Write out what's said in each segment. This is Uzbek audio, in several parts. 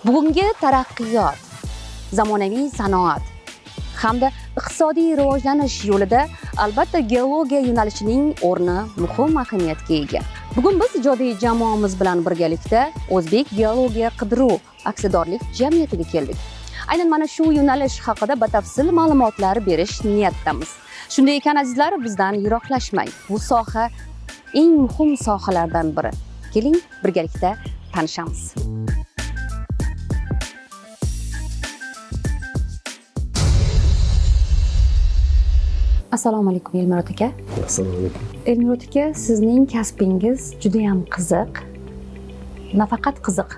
Bugungi taraqqiyot, zamonaviy sanoat hamda iqtisodiy rivojlanish yo'lida albatta geologiya yo'nalishining o'rni muhim ahamiyatga ega. Bugun biz ijodiy jamoamiz bilan birgalikda O'zbek geologiya qidiruv aksiyadorlik jamiyatiga keldik. Aynan mana shu yo'nalish haqida batafsil ma'lumotlar berish niyatdamiz. Shunday ekan azizlar, bizdan yiroqlashmang. Bu soha eng muhim sohalardan biri. Keling birgalikda tanishamiz. Assalomu alaykum Elmurod aka. Assalomu alaykum. Elmurod aka, sizning kasbingiz juda ham qiziq. Nafaqat qiziq,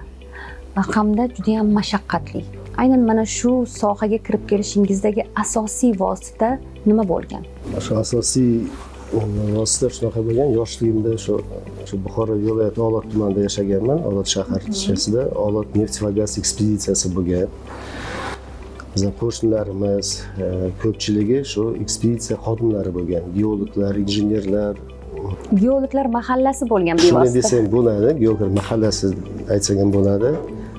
hamda juda ham mashaqqatli. Aynan mana shu sohaga kirib kelishingizdagi asosiy vosita nima bo'lgan? Shu asosiy vosita shunaqa bo'lgan. Yoshligimda shu Buxoro viloyati Olot tumanida yashaganman. Olot shahar ichida Olot neft va gaz ekspeditsiyasi bo'lgan. Bizning qo'shnilarimiz ko'pchiligi shu ekspeditsiya xodimlari bo'lgan. Geologlar, injenerlar. Geologlar mahallasi bo'lgan bevosita. Shunday desam bo'ladi, geologlar mahallasi aytsak ham bo'ladi.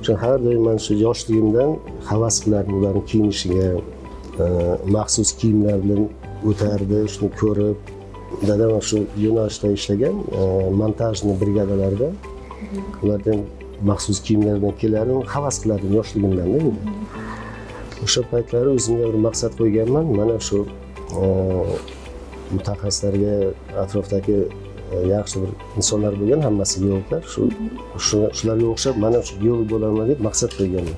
Shu har doim men shu yoshligimdan havas qilardim ularning kiyinishiga, maxsus kiyimlar bilan o'tardi, shuni ko'rib. Dadam shu yo'nalishda ishlagan, montajni brigadalarda. Ulardan maxsus kiyimlar bilan kelardim, havas qilardim yoshligimdan. O'sha paytlari o'zimga bir maqsad qo'yganman. Mana shu mutaxassislarga, atrofdagi yaxshi bir insonlar bo'lgan, hammasi geologlar. Shularga o'xshab mana shu geolog bo'laman deb maqsad qo'yganman.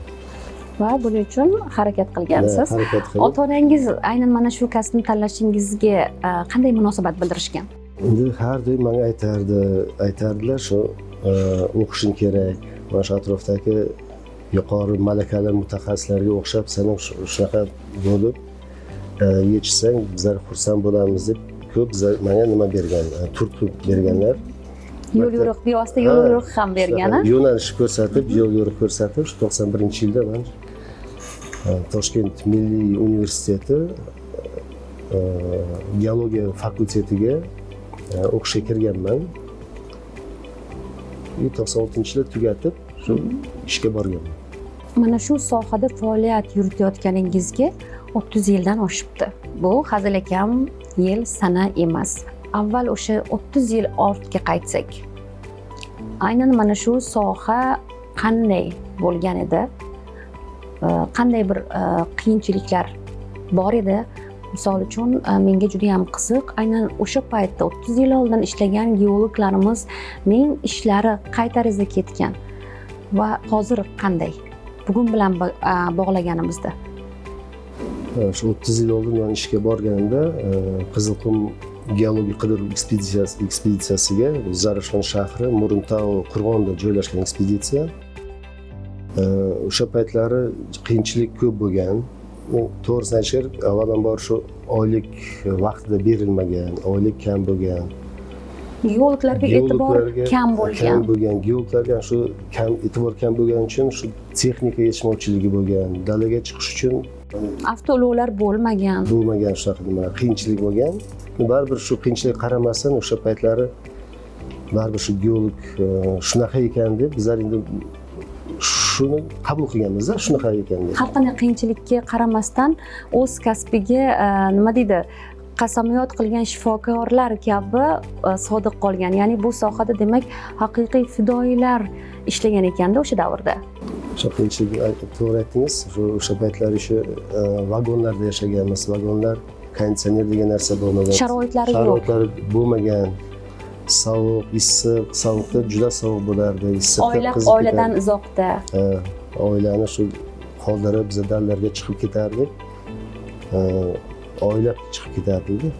Va buning uchun harakat qilgansiz. Harakat qildim. Ota-onangiz aynan mana shu kasbni tanlashingizga qanday munosabat bildirishgan? Endi har doim menga aytardilar shu o'qishing kerak. Mana shu atrofdagi yuqori malakali mutaxassislarga o'xshab sen ham shunaqa bo'lib yetishsang bizlar xursand bo'lamiz deb ko'p menga nima bergan, turtki berganlar. Yo'l yo'riq, bevosita yo'l yo'riq ham bergan. Yo'nalish ko'rsatib, yo'l yo'riq ko'rsatib, 91-yilda men Toshkent Milliy universiteti geologiya fakultetiga o'qishga kirganman. 96-yilda tugatib, shu ishga borganman. Mana shu sohada faoliyat yuritayotganingizga 30 yildan oshibdi. Bu hazilakam yil, sana emas. Avval o'sha 30 yil ortga qaytsak, aynan mana shu soha qanday bo'lgan edi? Qanday bir qiyinchiliklar bor edi? Misol uchun, menga juda ham qiziq, aynan o'sha paytda 30 yil oldin ishlagan geologlarimizning ishlari qay tarzda ketgan va hozir qanday? Bugun bilan bog'laganimizda. Shu 30 yil oldin men ishga borganimda Qizilqum geologiya qidiruv ekspeditsiyasiga Zarafshon shahri Muruntau qirg'onida joylashgan ekspeditsiya. O'sha paytlari qiyinchilik ko'p bo'lgan. To'g'risini aytish kerak, avvalambor shu oylik vaqtida berilmagan, oylik kam bo'lgan. Geologlarga e'tibor kam bo'lgan. Geologlarga shu e'tibor kam bo'lgani uchun shu texnika yetishmovchiligi bo'lgan. Dalaga chiqish uchun avtoulovlar bo'lmagan. Shunaqa nima qiyinchilik bo'lgan. Baribir shu qiyinchilik qaramasdan o'sha paytlari baribir shu geolog shunaqa ekan deb bizlar endi shuni qabul qilganmiz-da, shunaqa ekan deb. Har qanday qiyinchilikka qaramasdan o'z kasbiga nima deydi, qasamyod qilgan shifokorlar kabi sodiq qolgan. Ya'ni bu sohada demak haqiqiy fidoyilar ishlagan ekanda o'sha davrda. O'sha qiyinchilik to'g'ri aytdingiz. O'sha paytlar vagonlarda yashaganmiz. Vagonlar konditsioner degan narsa bo'lmagan. Sharoitlari yo'q. Sharoitlari bo'lmagan. Sovuq, issiq, sovuqda juda sovuq bo'lardi. Issiqda qizib oiladan uzoqda. Oilani shu qoldirib biz dallarga chiqib ketardik. Oila chiqib ketardi.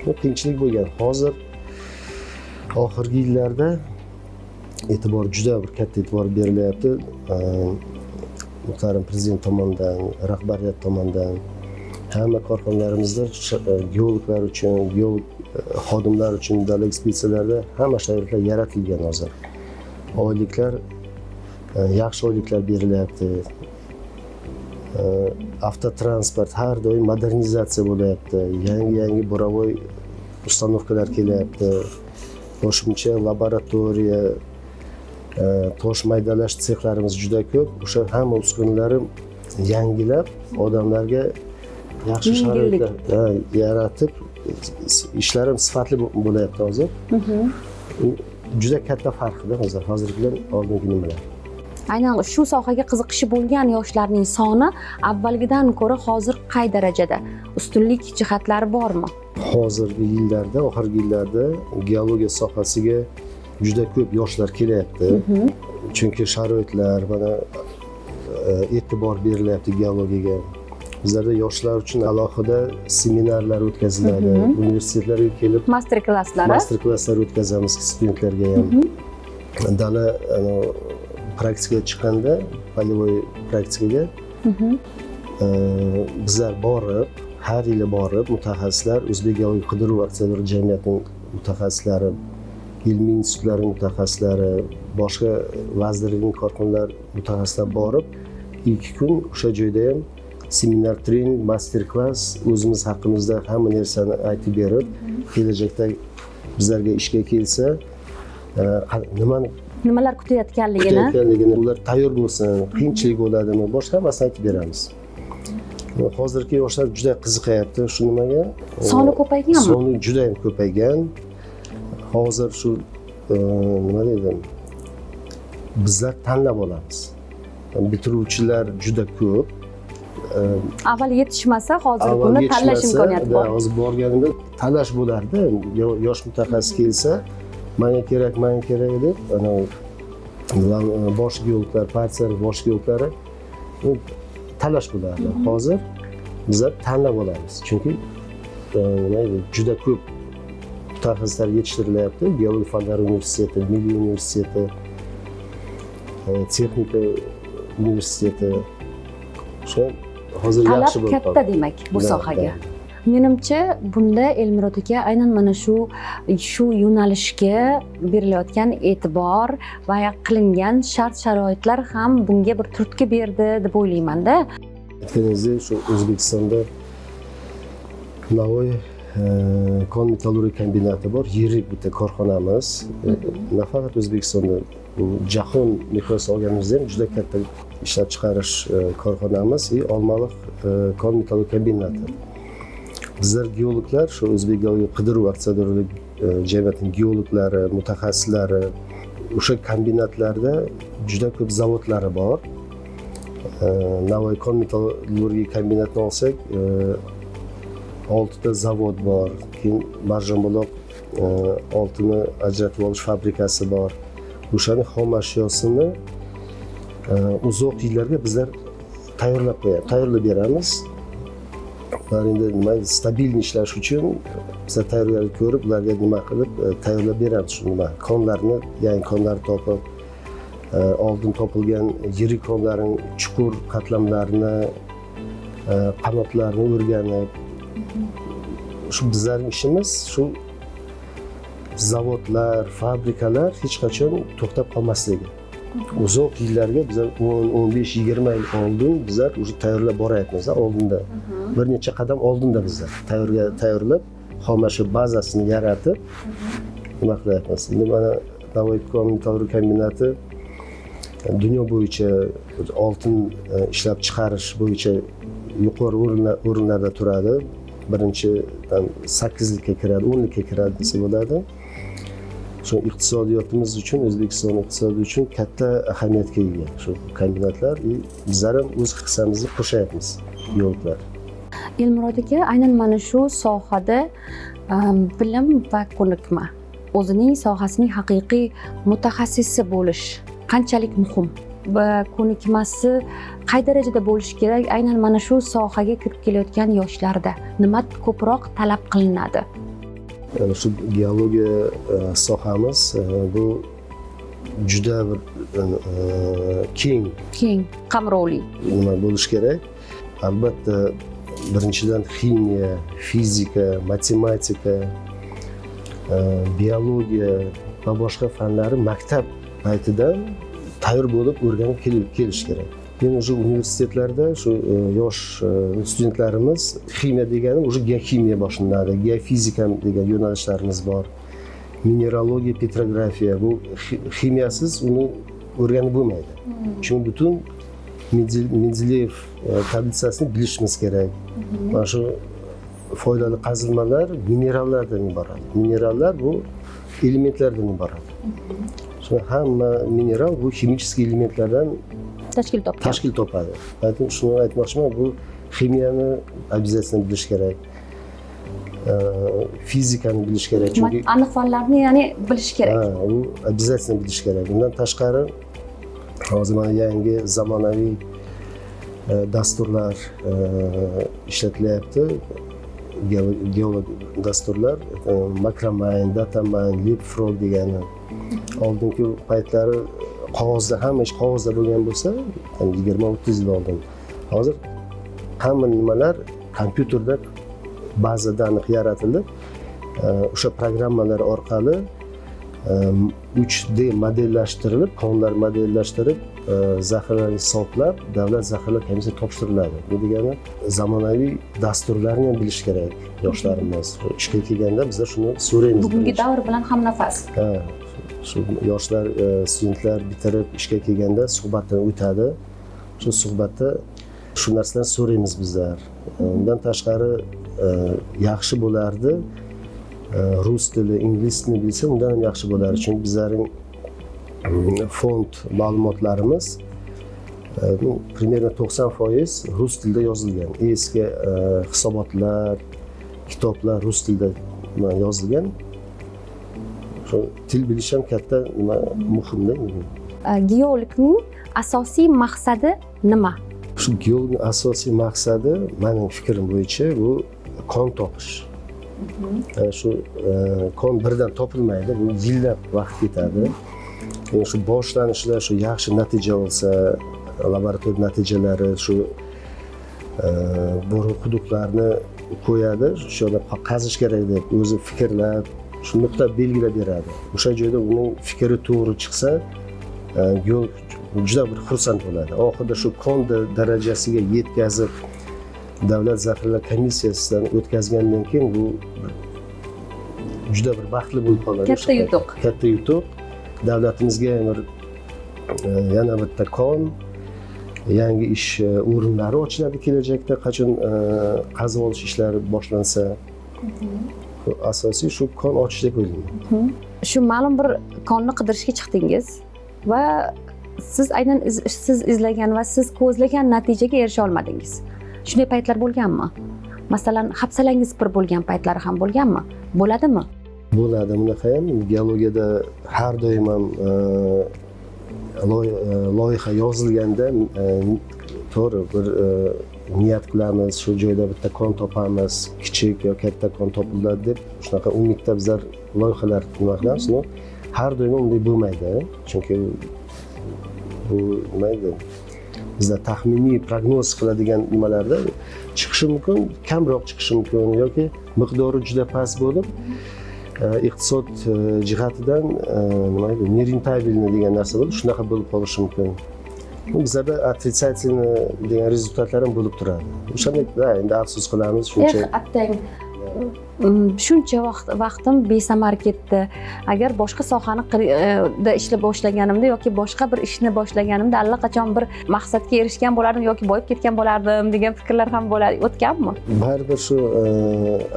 Bu qiyinchilik bo'lgan. Hozir oxirgi yillarda e'tibor juda bir katta e'tibor berilyapti. Muhtaram prezident tomonidan, rahbariyat tomonidan hamma korxonalarimizda geologlar uchun, geolog xodimlar uchun dala ekspeditsiyalarda hamma sharoitlar yaratilgan hozir. Oyliklar, yaxshi oyliklar berilyapti. Avtotransport har doim modernizatsiya bo'lyapti. Yangi burovoy uстановkalar kelyapti. Qo'shimcha laboratoriya, tosh maydalash sexlarimiz juda ko'p. O'sha hamma uskunalarni yangilab, odamlarga yaxshi sharoitlar yaratib, ishlarim sifatli bo'layapti hozir. Juda katta farqida hozirgi bilan oldingi nimalar. Aynan shu sohaga qiziqishi bo'lgan yoshlarning soni avvalgidan ko'ra hozir qay darajada? Ustunlik jihatlari bormi? Hozirgi yillarda, oxirgi yillarda geologiya sohasiga juda ko'p yoshlar kelyapti. Chunki sharoitlar, mana e'tibor berilyapti geologiyaga. Bizlarda yoshlar uchun alohida seminarlar o'tkaziladi. Universitetlarga kelib master-klasslar o'tkazamiz studentlarga ham. Dala praktikaga chiqqanda, polyovoy praktikaga bizlar borib, har yili borib, mutaxassislar, O'zbek geologiya qidiruv aksiyadorlik jamiyatining mutaxassislari, ilmiy institutlarning mutaxassislari, boshqa vazirlikning korxonalar mutaxassislar borib, 2 kun o'sha joyda ham seminar, trening, master-klass o'zimiz haqimizda hamma narsani aytib berib, kelajakda bizlarga ishga kelsa, nimalar kutayotganligini, ular tayyor bo'lsin, qiyinchilik bo'ladimi, boshqa hammasini aytib beramiz. Hozirgi yoshlar juda qiziqayapti shu nimaga. Soni ko'payganmi? Soni juda ham ko'paygan. Hozir shu nima deydi? Bizlar tanlab olamiz. Bitiruvchilar juda ko'p. Avval yetishmasa, hozir buni tanlash imkoniyati bor. Hozir borganimda tanlash bo'lardi. Yosh mutaxassis kelsa, menga kerak deb, bosh geologlar, partiyaning bosh geologlari tanlash bo'lardi. Hozir bizlar tanlab olamiz. Chunki juda ko'p mutaxassislar yetishtirilyapti. Geologiya fanlari universiteti, Milliy universiteti, Texnika universiteti. Shu hozir yaxshi bo'lib qoldi. Talab katta demak bu sohaga. Menimcha bunda Elmurod aka aynan mana shu yo'nalishga berilayotgan e'tibor va qilingan shart-sharoitlar ham bunga bir turtki berdi deb o'ylayman-da. Aytganingizdek, shu O'zbekistonda Navoiy kon metallurgiya kombinati bor, yirik bitta korxonamiz. Nafaqat O'zbekistonda, jahon miqyosida olganimizda ham juda katta ishlab chiqarish korxonamiz, Olmaliq kon metallurgiya kombinati. Bizlar geologlar, shu O'zbek geologiya qidiruv aksiyadorlik jamiyatining geologlari, mutaxassislari, o'sha kombinatlarda juda ko'p zavodlari bor. Navoiy kon metallurgiya kombinatini olsak, 6 ta zavod bor. Keyin Marjonbuloq oltinni ajratib olish fabrikasi bor. O'shaning xom ashyosini uzoq yillarga bizlar tayyorlab beramiz. Ular endi nima stabil ishlash uchun bizlar tayyorgarlik ko'rib, ularga nima qilib tayyorlab beramiz shu nima konlarni, yangi konlarni topib, oldin topilgan yirik konlarning chuqur qatlamlarini, qanotlarini o'rganib, shu bizlarning ishimiz shu zavodlar, fabrikalar hech qachon to'xtab qolmasligi. Uzoq yillarga bizlar 10-15-20 yil oldin bizlar o'sha tayyorlab boryapmiz, oldinda. Bir necha qadam oldinda bizlar tayyorlab, xomashyo bazasini yaratib nima qilyapmiz. Endi mana Navoiy kon metallurgiya kombinati dunyo bo'yicha oltin ishlab chiqarish bo'yicha yuqori o'rinlarda turadi. Birinchidan 8likka kiradi, 10likka kiradi desa bo'ladi. Shu iqtisodiyotimiz uchun, O'zbekiston iqtisodi uchun katta ahamiyatga ega shu kombinatlar. Bizlar ham o'z hissamizni qo'shyapmiz, geologlar. Elmurod aka, aynan mana shu sohada bilim va ko'nikma, o'zining sohasining haqiqiy mutaxassisi bo'lish qanchalik muhim va ko'nikmasi qay darajada bo'lishi kerak? Aynan mana shu sohaga kirib kelayotgan yoshlarda nima ko'proq talab qilinadi? Shu geologiya sohamiz bu juda bir keng, qamrovli nima bo'lishi kerak. Albatta, birinchidan ximiya, fizika, matematika, biologiya va boshqa fanlari maktab paytidan tayyor bo'lib o'rganib kelish kerak. Keyin o'sha universitetlarda shu yosh studentlarimiz ximiya degani o'sha geokimiya boshlanadi, geofizika degan yo'nalishlarimiz bor. mineralogiya, petrografiya bu ximiyasiz uni o'rganib bo'lmaydi. Chunki butun Mendeleyev tablitsasini bilishimiz kerak. Mana shu foydali qazilmalar minerallardan iborat. Minerallar bu elementlardan iborat. Shuni hamma mineral bu ximический elementlardan tashkil topadi. Aytdim, shuni aytmoqchiman, bu ximiyani обязательно bilish kerak. Fizikani bilish kerak. Chunki aniq fanlarni ya'ni bilish kerak. U обязательно bilish kerak. Bundan tashqari hozir mana yangi zamonaviy dasturlar ishlatilyapti. Geolog dasturlar, Macromine, Datamine, Leapfrog degani. Oldingi paytlari qog'ozda, hamma ish qog'ozda bo'lgan bo'lsa, 20-30 yil oldin. Hozir hamma nimalar kompyuterda bazada aniq yaratilib, o'sha programmalar orqali 3D modellashtirilib, konlar modellashtirib, zaxiralarni hisoblab, davlat zaxira komissiyasiga topshiriladi. Bu degani zamonaviy dasturlarni ham bilish kerak yoshlarimiz. Ishga kelganda biz shuni so'raymiz. Bugungi davr bilan hamnafas. Shu yoshlar, studentlar bitirib ishga kelganda suhbatdan o'tadi. Shu suhbatda shu narsalarni so'raymiz bizlar. Undan tashqari yaxshi bo'lardi. Rus tili, ingliz tilini bilsa, undan ham yaxshi bo'lardi. Chunki bizlarning fond ma'lumotlarimiz примерно 90% rus tilida yozilgan. Eski hisobotlar, kitoblar rus tilida yozilgan. Shu til bilish ham katta muhimda. Geologning asosiy maqsadi nima? Shu geologning asosiy maqsadi, mening fikrim bo'yicha, bu kon topish. Shu kon birdan topilmaydi, bu yillab vaqt ketadi. Shu boshlanishida shu yaxshi natija olsa, laboratoriya natijalari shu bo'ri quduqlarni qo'yadi, shu yerda qazish kerak deb o'zi fikrlab, shu nuqta belgilab beradi. O'sha joyda uning fikri to'g'ri chiqsa, geolog juda bir xursand bo'ladi. Oxirida shu kon darajasiga yetkazib, davlat zaxiralar komissiyasidan o'tkazgandan keyin bu juda bir baxtli bo'lib qoladi. Katta yutuq. Katta yutuq. Davlatimizga bir yana bitta kon, yangi ish o'rinlari ochiladi kelajakda, qachon qazib olish ishlari boshlansa. Asosiy shu kon ochish deb o'ylayman. Shu ma'lum bir konni qidirishga chiqdingiz va siz aynan siz izlagan va siz ko'zlagan natijaga erisha olmadingiz. Shunday paytlar bo'lganmi? Masalan, hafsalangiz bir bo'lgan paytlari ham bo'lganmi? Bo'ladimi? Bo'ladi, bunaqa ham. Geologiyada har doim ham loyiha yozilganda to'g'ri bir niyat qilamiz, shu joyda bitta kon topamiz, kichik yo katta kon topiladi deb shunaqa umidda bizlar loyihalar nima qilamiz. Har doim unday bo'lmaydi, chunki bu nima edi? Bizda taxminiy prognoz qiladigan nimalarda chiqishi mumkin, kamroq chiqishi mumkin yoki miqdori juda past bo'lib, iqtisod jihatidan nima edi? Nerentabilni degan narsa bo'lib, shunaqa bo'lib qolishi mumkin. Bizlarda отрицательный degan rezultatlar ham bo'lib turadi. O'shanda endi afsus qilamiz, shuncha. Attang. Shuncha vaqtim besamar ketdi. Agar boshqa sohani ishlab boshlaganimda yoki boshqa bir ishni boshlaganimda allaqachon bir maqsadga erishgan bo'lardim yoki boyib ketgan bo'lardim degan fikrlar ham o'tganmi? Baribir shu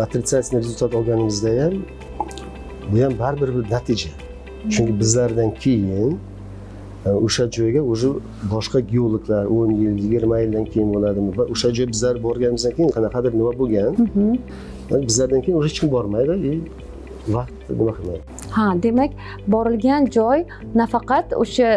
отрицательный rezultat olganimizda ham bu ham baribir bir natija. Chunki bizlardan keyin o'sha joyga уже boshqa geologlar 10 yil, 20 yildan keyin bo'ladimi? Va o'sha joy bizlar borganimizdan keyin qanaqadir nima bo'lgan? Bizlardan keyin hech kim bormaydi, vaqt nima qilmaydi. Ha, demak, borilgan joy nafaqat o'sha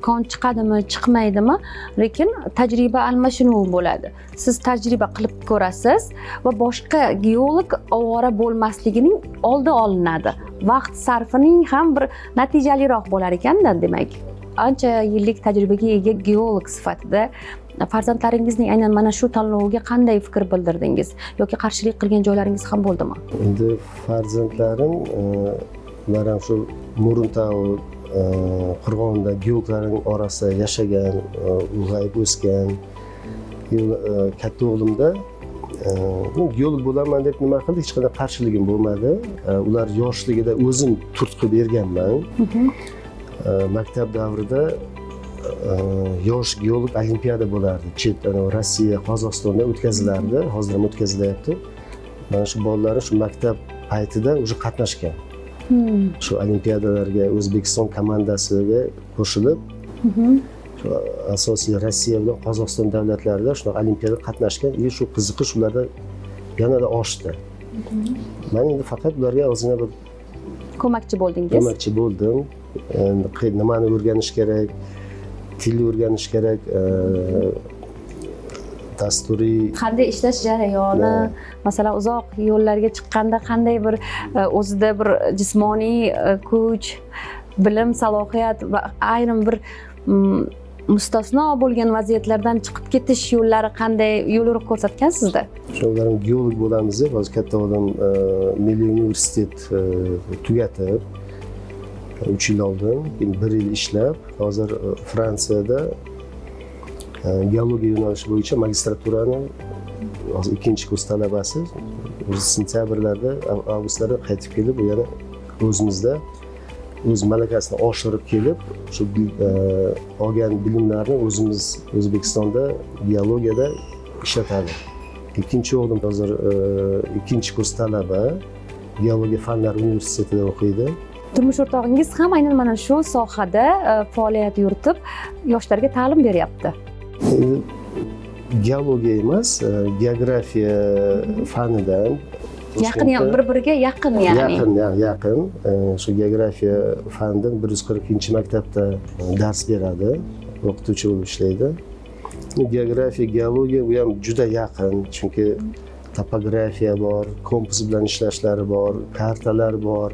kon chiqadimi, chiqmaydimi, lekin tajriba almashinuvi bo'ladi. Siz tajriba qilib ko'rasiz va boshqa geolog ovora bo'lmasligining oldi olinadi. Vaqt sarfining ham bir natijaliroq bo'lar ekanda, demak. Ancha yillik tajribaga ega geolog sifatida farzandlaringizning aynan mana shu tanloviga qanday fikr bildirdingiz yoki qarshilik qilgan joylaringiz ham bo'ldimi? Endi farzandlarim ular ham shu Muruntau Qirg'onda geologlarning orasida yashagan, ulg'ayib o'sgan. Katta o'g'limda geolog bo'laman deb nima qildi, hech qanday qarshiligim bo'lmadi. Ular yoshligida o'zim turtqi berganman. Maktab davrida yosh geolog olimpiada bo'lardi. Chet Rossiya, Qozog'istonda o'tkazilardi, hozir ham o'tkazilyapti. Mana shu bolalar shu maktab paytida уже qatnashgan. Shu olimpiadalarga O'zbekiston komandasiga qo'shilib, shu asosiy Rossiya bilan Qozog'iston davlatlarida shunaqa olimpiadada qatnashgan, shu qiziqish ularda yanada oshdi. Men endi faqat ularga ozgina bir ko'makchi bo'ldingiz. Ko'makchi bo'ldim. Endi nimani o'rganish kerak, tilni o'rganish kerak, dasturiy qanday ishlash jarayoni, masalan uzoq yo'llarga chiqqanda qanday bir o'zida bir jismoniy kuch, bilim, salohiyat va ayrim bir mustasno bo'lgan vaziyatlardan chiqib ketish yo'llari qanday yo'l ko'rsatgan sizda? Shundan geolog bo'lamiz deb hozir katta odam Milliy universitet tugatib 3 yil oldin, 1 yil ishlab, hozir Fransiyada geologiya yo'nalishi bo'yicha magistraturani hozir 2-kurs talabasi. Sentyabrlarda, avgustlarda qaytib kelib, u yana o'zimizda o'z malakasini oshirib kelib, shu olgan bilimlarni o'zimiz O'zbekistonda geologiyada ishlatadi. Ikkinchi o'g'lim hozir 2-kurs talaba, Geologiya fanlari universitetida o'qiydi. Turmush o'rtog'ingiz ham aynan mana shu sohada faoliyat yuritib, yoshlarga ta'lim beryapti. Geologiya emas, geografiya fanidan yaqin, bir-biriga yaqin, ya'ni. Yaqin. Shu geografiya fanidan 142-maktabda dars beradi, o'qituvchi bo'lib ishlaydi. Geografiya, geologiya bu ham juda yaqin, chunki topografiya bor, kompas bilan ishlashlari bor, kartalar bor,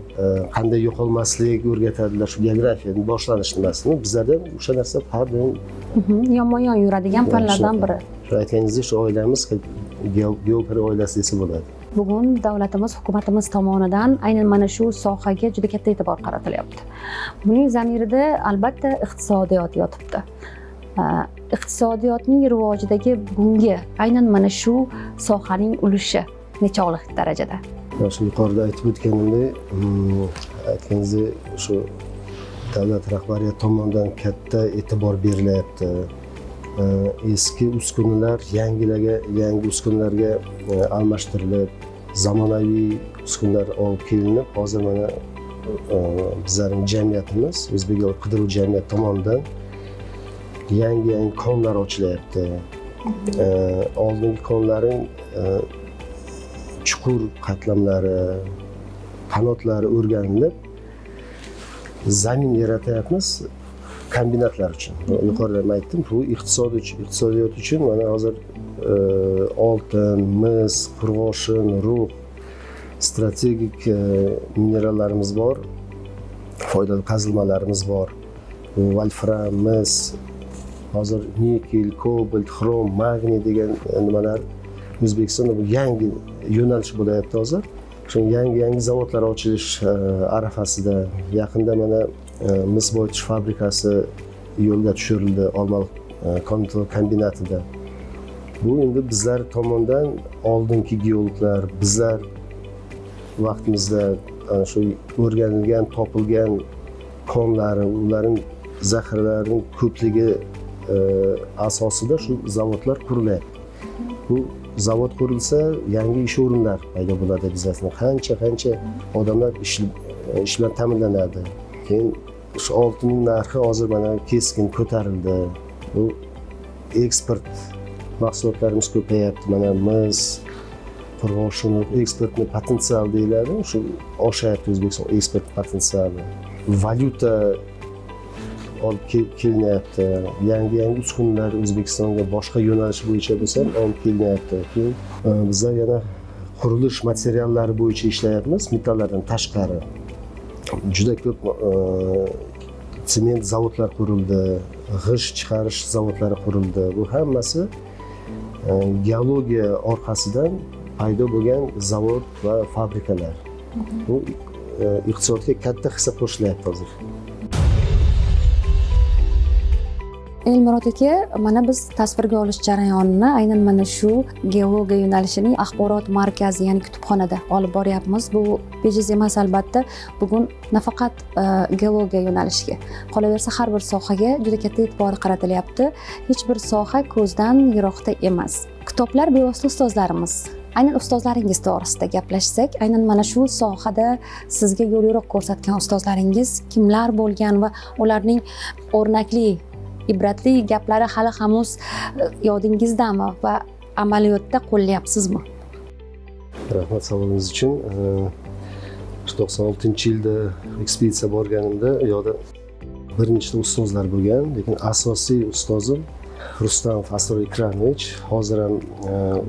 qanday yo'qolmaslik o'rgatadilar shu geografiyaning boshlanish nimasini. Bizlarda o'sha narsa har doim yonma-yon yuradigan fanlardan biri. Shu aytganingizdek, shu oilamiz geografiya oilasi desa bo'ladi. Bugun davlatimiz, hukumatimiz tomonidan aynan mana shu sohaga juda katta e'tibor qaratilyapti. Buning zamirida albatta iqtisodiyot yotibdi. Iqtisodiyotning rivojidagi bunga aynan mana shu sohaning ulushi nechog'lik darajada? Shu yuqorida aytib o'tganimdek, aytganingizdek, shu davlat rahbariyati tomonidan katta e'tibor berilyapti. Eski uskunalar yangi uskunalarga almashtirilib, zamonaviy uskunalar olib kelinib, hozir mana bizning jamiyatimiz, O'zbek geolog qidiruv jamiyati tomonidan yangi konlar ochilyapti. Oldingi konlarning chuqur qatlamlari, qanotlari o'rganilib, zamin yaratyapmiz kombinatlar uchun. Yuqorida aytdim, bu iqtisodiyot uchun mana hozir oltin, mis, qurg'oshin, rux, strategik minerallarimiz bor, foydali qazilmalarimiz bor. Volfram, mis, hozir nikel, kobalt, xrom, magniy degan nimalar O'zbekistonda bu yangi yo'nalish bo'layapti hozir. Shu yangi zavodlar ochilish arafasida. Yaqinda mana mis boyitish fabrikasi yo'lga tushirildi Olmaliq kombinatida. Bu endi bizlar tomonidan oldingi geologlar, bizlar vaqtimizda shu o'rganilgan, topilgan konlari, ularning zaxiralarining ko'pligi asosida shu zavodlar qurilyapti. Bu zavod qurilsa, yangi ish o'rinlar paydo bo'ladi bizda. Qancha odamlar ish bilan ta'minlanadi. Keyin shu oltinning narxi hozir mana keskin ko'tarildi. Bu eksport mahsulotlarimiz ko'payapti. Mana mis, qurg'oshin, eksportni potensial deyiladi. Shu oshyapti O'zbekiston eksport potensiali. Valyuta olib kelinyapti. Yangi uskunalar O'zbekistonga boshqa yo'nalish bo'yicha bo'lsa ham olib kelinyapti. Keyin bizlar yana qurilish materiallari bo'yicha ishlayapmiz, metallardan tashqari. Juda ko'p sement zavodlar qurildi, g'isht chiqarish zavodlari qurildi. Bu hammasi geologiya orqasidan paydo bo'lgan zavod va fabrikalar. Bu iqtisodga katta hissa qo'shilyapti hozir. Elmurod aka, mana biz tasvirga olish jarayonini aynan mana shu geologiya yo'nalishining axborot markazi, ya'ni kutubxonada olib boryapmiz. Bu bejiz emas albatta. Bugun nafaqat geologiya yo'nalishiga, qolaversa har bir sohaga juda katta e'tibor qaratilyapti. Hech bir soha ko'zdan yiroqda emas. Kitoblar bevosita ustozlarimiz. Aynan ustozlaringiz to'g'risida gaplashsak, aynan mana shu sohada sizga yo'l yo'riq ko'rsatgan ustozlaringiz kimlar bo'lgan va ularning o'rnakli, ibratli gaplari hali hanuz yodingizdami va amaliyotda qo'llayapsizmi? Rahmat savolingiz uchun. 96-yilda ekspeditsiya borganimda u yoqda bir nechta ustozlar bo'lgan, lekin asosiy ustozim Rustamov Asror Ikramovich, hozir ham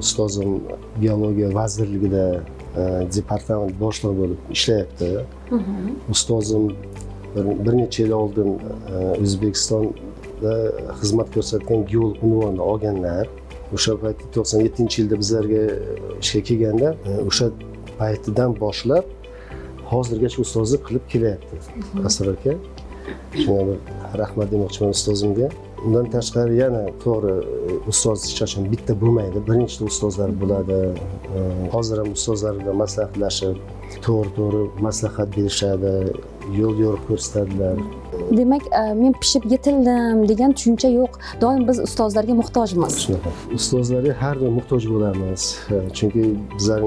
ustozim geologiya vazirligida departament boshlig'i bo'lib ishlayapti. Ustozim bir necha yil oldin O'zbekistonda xizmat ko'rsatgan geolog unvonini olganlar. O'sha paytda 97-yilda bizlarga ishga kelganda, o'sha paytidan boshlab hozirgacha ustozlik qilib kelyapti Asror aka. Shunga bir rahmat demoqchiman ustozimga. Undan tashqari yana to'g'ri ustoz hech qachon bitta bo'lmaydi, bir nechta ustozlar bo'ladi. Hozir ham ustozlar bilan maslahatlashib, to'g'ri maslahat berishadi, yo'l yo'riq ko'rsatadilar. Demak, men pishib yetildim degan tushuncha yo'q. Doim biz ustozlarga muhtojmiz. Shunaqa. Ustozlarga har doim muhtoj bo'lamiz. Chunki bizning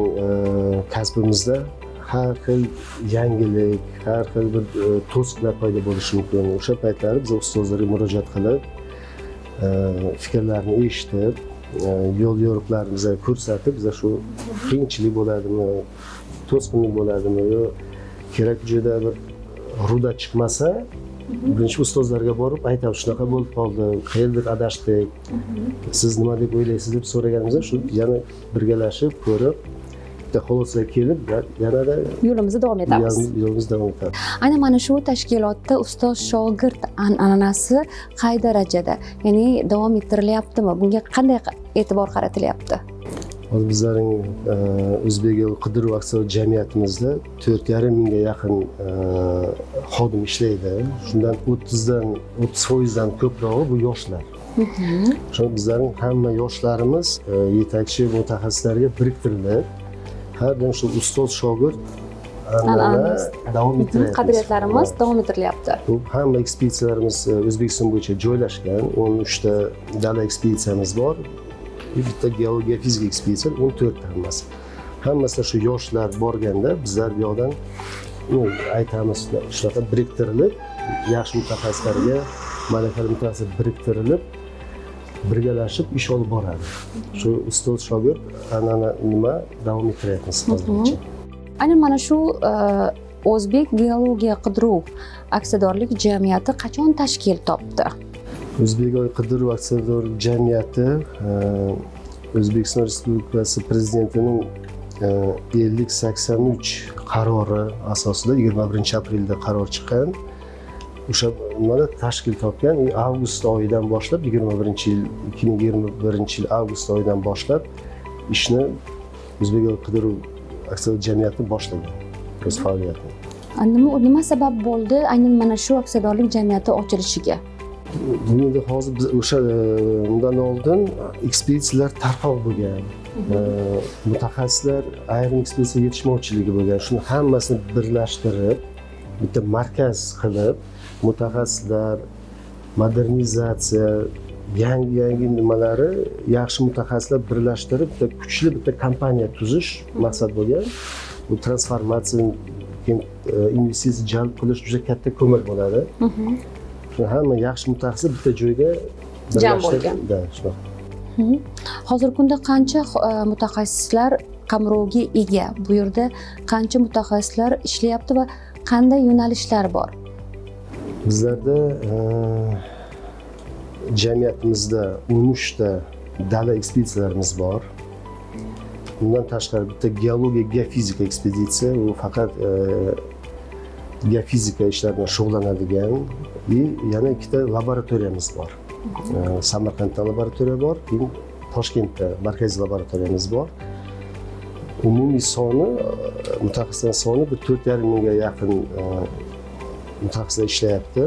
kasbimizda har xil yangilik, har xil bir to'siqlar paydo bo'lishi mumkin. O'sha paytlari biz ustozlarga murojaat qilib, fikrlarini eshitib, yo'l yo'riqlarni bizga ko'rsatib, bizga shu qiyinchilik bo'ladimi, to'sqinlik bo'ladimi, yo kerak joyda bir ruda chiqmasa, birinchi ustozlarga borib aytamiz, shunaqa bo'lib qoldi, qayerdir adashdik, siz nima deb o'ylaysiz deb so'raganimizda shu yana birgalashib ko'rib, bitta xulosaga kelib, yanada yo'limizni davom etamiz. Yo'limizni davom etamiz. Aynan mana shu tashkilotda ustoz shogird an'anasi qay darajada, ya'ni davom ettirilyaptimi? Bunga qanday e'tibor qaratilyapti? Hozir bizning O'zbek qidiruv aksiyador jamiyatimizda 4,5 mingga yaqin xodim ishlaydi. Shundan 30% ko'prog'i bu yoshlar. Shuning bizning hamma yoshlarimiz yetakchi mutaxassislarga biriktirilib, har doim shu ustoz shogird davom ettiryapmiz. Qadriyatlarimiz davom ettirilyapti. Bu hamma ekspeditsiyalarimiz O'zbekiston bo'yicha joylashgan. 13 ta dala ekspeditsiyamiz bor. Bitta geologiya fizika ekspeditsiya, 14 ta hammasi. Hammasida shu yoshlar borganda bizlar bu yoqdan aytamiz, shunaqa biriktirilib, yaxshi mutaxassislarga, malakali mutaxassislar biriktirilib, birgalashib ish olib boradi. Shu ustoz shogird an'ana nima davom ettiryapmiz hozirgacha. Aynan mana shu O'zbek geologiya qidiruv aksiyadorlik jamiyati qachon tashkil topdi? O'zbek qidiruv aksiyadorlik jamiyati O'zbekiston Respublikasi Prezidentining 5083 qarori asosida 21-aprelda qaror chiqqan. O'sha nimada tashkil topgan, avgust oyidan boshlab 2021 yil avgust oyidan boshlab ishni O'zbek qidiruv aksiyadorlik jamiyati boshlagan o'z faoliyatini. Nima sabab bo'ldi aynan mana shu aksiyadorlik jamiyati ochilishiga? Bunda hozir biz o'sha undan oldin ekspeditsiyalar tarqov bo'lgan. Mutaxassislar ayrim ekspeditsiya yetishmovchiligi bo'lgan. Shuni hammasini birlashtirib, bitta markaz qilib, mutaxassislar, modernizatsiya, yangi nimalari, yaxshi mutaxassislar birlashtirib, bitta kuchli bitta kompaniya tuzish maqsad bo'lgan. Bu transformatsiya, investitsiya jalb qilish juda katta ko'mak bo'ladi. Hamma yaxshi mutaxassis bitta joyga jam bo'lgan. Hozirgi kunda qancha mutaxassislar qamrovga ega? Bu yerda qancha mutaxassislar ishlayapti va qanday yo'nalishlar bor? Bizlarda jamiyatimizda 13 ta dala ekspeditsiyalarimiz bor. Bundan tashqari bitta geologiya geofizika ekspeditsiya, u faqat geofizika ishlari bilan shug'ullanadigan. Yana 2 ta laboratoriyamiz bor. Samarqandda laboratoriya bor, keyin Toshkentda markaziy laboratoriyamiz bor. Umumiy soni, mutaxassislar soni bir 4,5 mingga yaqin mutaxassislar ishlayapti.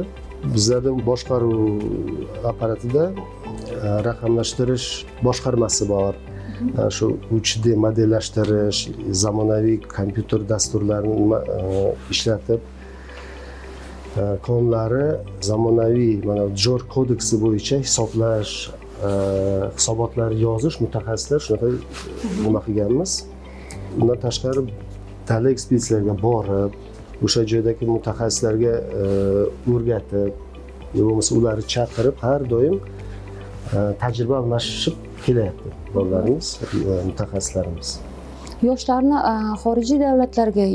bizlarda boshqaruv apparatida raqamlashtirish boshqarmasi bor. Shu 3D modellashtirish, zamonaviy kompyuter dasturlarini ishlatib konlari zamonaviy mana JOR kodeksi bo'yicha hisoblash, hisobotlar yozish mutaxassislar shunaqa nima qilganmiz. Undan tashqari dala ekspeditsiyalarga borib, o'sha joydagi mutaxassislarga o'rgatib, bo'lmasa ularni chaqirib har doim tajriba almashib kelyapti bolalarimiz, mutaxassislarimiz. Yoshlarni xorijiy davlatlarga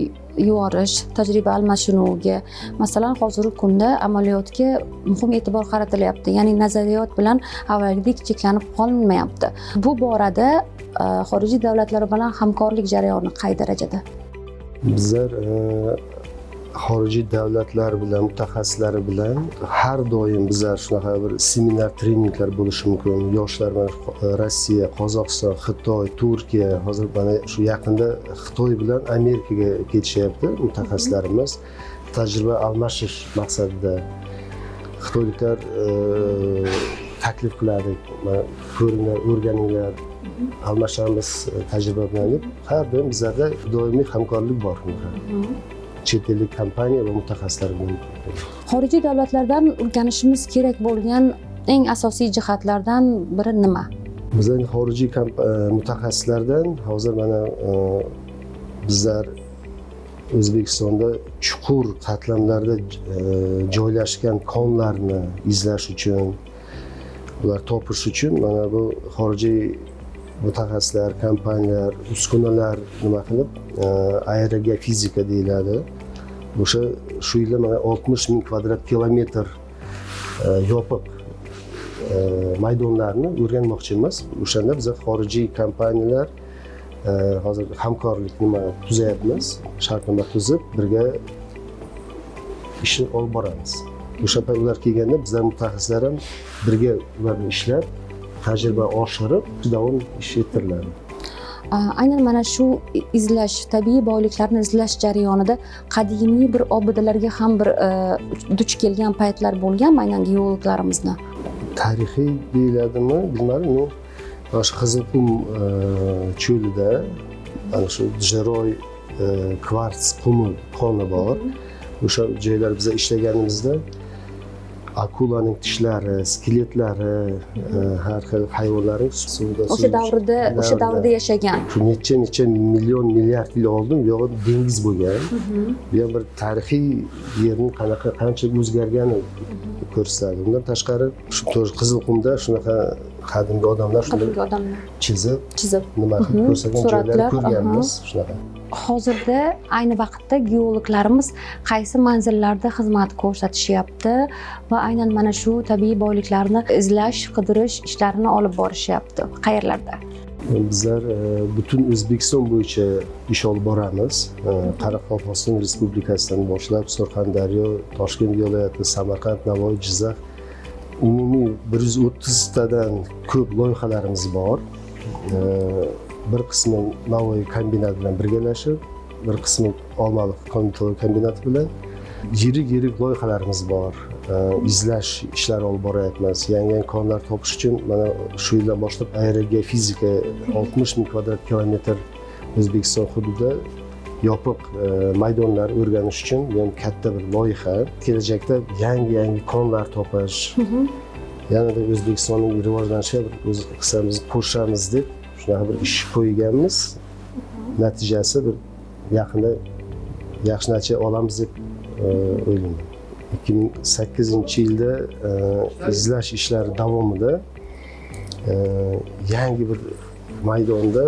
yuborish, tajriba almashinuviga, masalan, hozirgi kunda amaliyotga muhim e'tibor qaratilyapti. Ya'ni nazariyot bilan avvalgidek cheklanib qolinmayapti. Bu borada xorijiy davlatlar bilan hamkorlik jarayoni qay darajada? Bizlar xorijiy davlatlar bilan, mutaxassislari bilan har doim bizlar shunaqa bir seminar, treninglar bo'lishi mumkin. Yoshlar mana Rossiya, Qozog'iston, Xitoy, Turkiya, hozir mana shu yaqinda Xitoy bilan Amerikaga ketishyapti mutaxassislarimiz. Tajriba almashish maqsadida xitoyliklar taklif qiladi, ko'ringlar, o'rganinglar, almashamiz tajriba bilan deb. Har doim bizlarda doimiy hamkorlik bor. Chet ellik kompaniya va mutaxassislar bilan. Xorijiy davlatlardan o'rganishimiz kerak bo'lgan eng asosiy jihatlardan biri nima? Bizlar xorijiy mutaxassislardan hozir mana bizlar O'zbekistonda chuqur qatlamlarda joylashgan konlarni izlash uchun, ular topish uchun mana bu xorijiy mutaxassislar, kompaniyalar, uskunalar nima qilib, aerofizika deyiladi. O'sha shu yilda mana 60 ming kvadrat kilometr yopiq maydonlarni o'rganmoqchimiz. O'shanda biz xorijiy kompaniyalar hozir hamkorlik nima tuzayapmiz, shartnoma tuzib, birga ishni olib boramiz. O'sha payt ular kelganda bizlar mutaxassislar ham birga ularni ishlab, tajriba oshirib, davom ettiriladi. Aynan mana shu izlash, tabiiy boyliklarni izlash jarayonida qadimiy bir obidalarga ham bir duch kelgan paytlar bo'lganmi aynan geologlarimizni? Tarixiy deyiladimi, bilmadim. Mana shu Qizilqum cho'lida ana shu Djeroy kvarts qumi koni bor. O'sha joylar biz ishlaganimizda akulaning tishlari, skeletlari, har xil hayvonlarning suvda o'sha davrda yashagan. Shu necha million milliard yil oldin bu yoqda dengiz bo'lgan. Bu ham bir tarixiy yerning qancha o'zgargani ko'rsatadi. Undan tashqari shu Qizilqumda shunaqa qadimgi odamlar shunday chizib nima qilib ko'rsatgan joylarni ko'rganmiz shunaqa. Hozirda ayni vaqtda geologlarimiz qaysi manzillarda xizmat ko'rsatishyapti va aynan mana shu tabiiy boyliklarni izlash, qidirish ishlarini olib borishyapti. Qayerlarda? Bizlar butun O'zbekiston bo'yicha ish olib boramiz. Qoraqalpog'iston Respublikasidan boshlab Surxondaryo, Toshkent viloyati, Samarqand, Navoiy, Jizzax umumiy 130 tadan ko'p loyihalarimiz bor. Bir qismi Navoiy kombinat bilan birgalashib, bir qismi Olmaliq kombinat kombinati bilan yirik loyihalarimiz bor. Izlash ishlari olib boryapmiz. Yangi konlar topish uchun mana shu yildan boshlab aerofizika 60 ming kvadrat kilometr O'zbekiston hududida yopiq maydonlar o'rganish uchun bu ham katta bir loyiha. Kelajakda yangi konlar topish, yanada O'zbekistonning rivojlanishiga bir o'z hissamizni qo'shamiz deb shunaqa bir ish qo'yganmiz. Natijasi bir yaqinda yaxshi natija olamiz deb o'ylayman. 2008-yilda izlash ishlari davomida yangi bir maydonda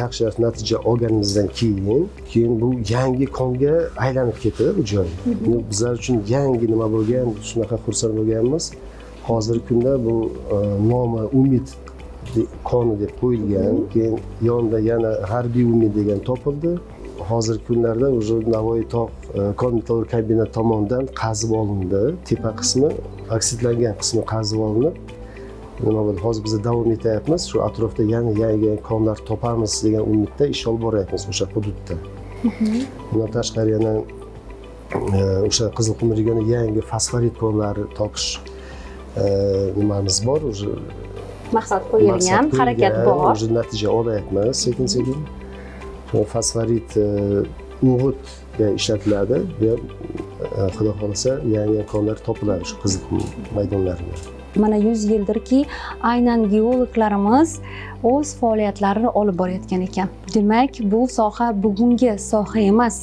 yaxshi natija olganimizdan keyin bu yangi konga aylanib ketdi bu joy. Bizlar uchun yangi nima bo'lgan, shunaqa xursand bo'lganmiz. Hozirgi kunda bu nomi Umid koni deb qo'yilgan, keyin yonida yana Harbiy Umid degan topildi. Hozirgi kunlarda o'sha Navoiy tog' kon-metallurg kombinat tomonidan qazib olindi. Tepa qismi, oksidlangan qismi qazib olinib, nima bo'ldi? Hozir biz davom etyapmiz. Shu atrofda yana yangi konlar topamiz degan umidda ish olib boryapmiz o'sha hududda. Bundan tashqari yana o'sha Qizilqum regionida yangi fosforit konlari topish nimamiz bor. Уже Maqsad qo'yilgan, harakat bor. Уже natija olyapmiz sekin-sekin. Fosforit o'g'itga ishlatiladi va xudo xohlasa yangi konlar topiladi shu Qizilqum maydonlarida. Mana 100 yildirki, aynan geologlarimiz o'z faoliyatlarini olib borayotgan ekan. Demak, bu soha bugungi soha emas.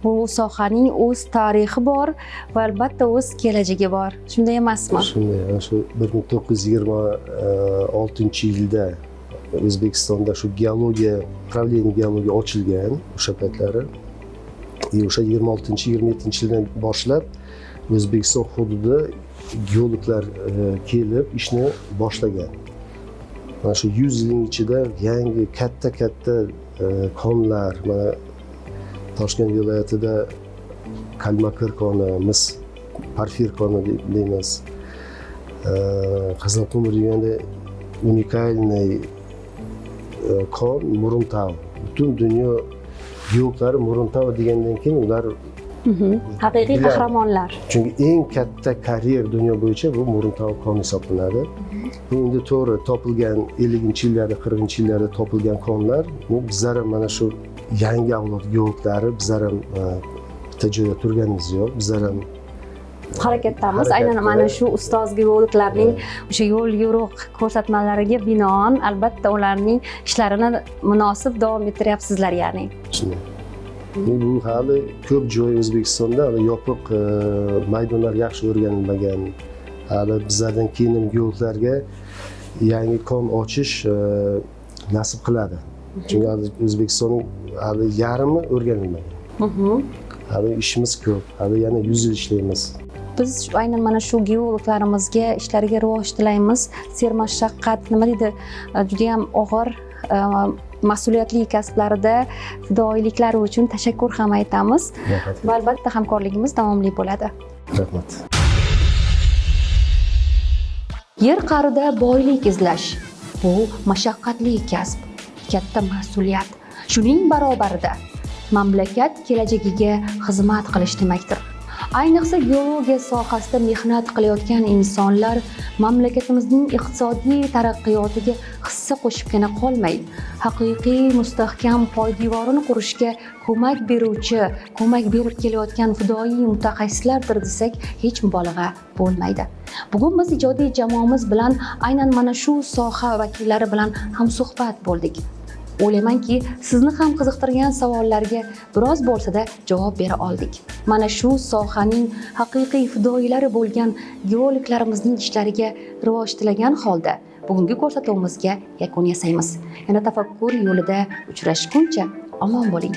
Bu sohaning o'z tarixi bor va albatta o'z kelajagi bor. Shunday emasmi? Shunday. Shu 1926-yilda O'zbekistonda shu geologiya, upravlение geologiya ochilgan o'sha paytlari. O'sha 26-27-yildan boshlab O'zbekiston hududida geologlar kelib ishni boshlagan. Mana shu 100 yilning ichida yangi katta konlar, mana Toshkent viloyatida Kalmakir koni, Mis Porfir koni deymiz. Qizilqum regionida unikalniy kon Muruntav. Butun dunyo geologlari Muruntav degandan keyin ular Haqiqiy qahramonlar. Chunki eng katta karyer dunyo bo'yicha bu Muruntav koni hisoblanadi. Bu endi to'g'ri topilgan 50-yillarda, 40-yillarda topilgan konlar, bu bizlar ham mana shu yangi avlod geologlari bizlar ham bitta joyda turganimiz yo'q. Bizlar ham harakatdamiz. Aynan mana shu ustoz geologlarning o'sha yo'l yo'riq ko'rsatmalariga binoan albatta ularning ishlarini munosib davom ettiryapsizlar, ya'ni. Bu hali ko'p joy O'zbekistonda hali yopiq maydonlar yaxshi o'rganilmagan. Hali bizlardan keyin geologlarga yangi kon ochish nasib qiladi. Chunki O'zbekistonning hali yarmi o'rganilmagan. Hali ishimiz ko'p. Hali yana 100 yil ishlaymiz. Biz aynan mana shu geologlarimizga ishlariga rivoj tilaymiz. Sermashaqqat, nima deydi, juda ham og'ir mas'uliyatli kasblarida fidoyiliklari uchun tashakkur ham aytamiz. Va albatta hamkorligimiz davomli bo'ladi. Rahmat. Yer qa'rida boylik izlash bu mashaqqatli kasb, katta mas'uliyat. Shuning barobarida mamlakat kelajagiga xizmat qilish demakdir. Ayniqsa geologiya sohasida mehnat qilayotgan insonlar mamlakatimizning iqtisodiy taraqqiyotiga hissa qo'shibgina qolmay, haqiqiy mustahkam poydevorini qurishga ko'mak beruvchi, ko'mak berib kelayotgan fidoyi mutaxassislardir desak, hech mubolag'a bo'lmaydi. Bugun biz ijodiy jamoamiz bilan aynan mana shu soha vakillari bilan hamsuhbat bo'ldik. O'ylaymanki, sizni ham qiziqtirgan savollarga biroz bo'lsa-da javob bera oldik. Mana shu sohaning haqiqiy fidoyilari bo'lgan geologlarimizning ishlariga rivoj tilagan holda bugungi ko'rsatuvimizga yakun yasaymiz. Yana tafakkur yo'lida uchrashguncha omon bo'ling.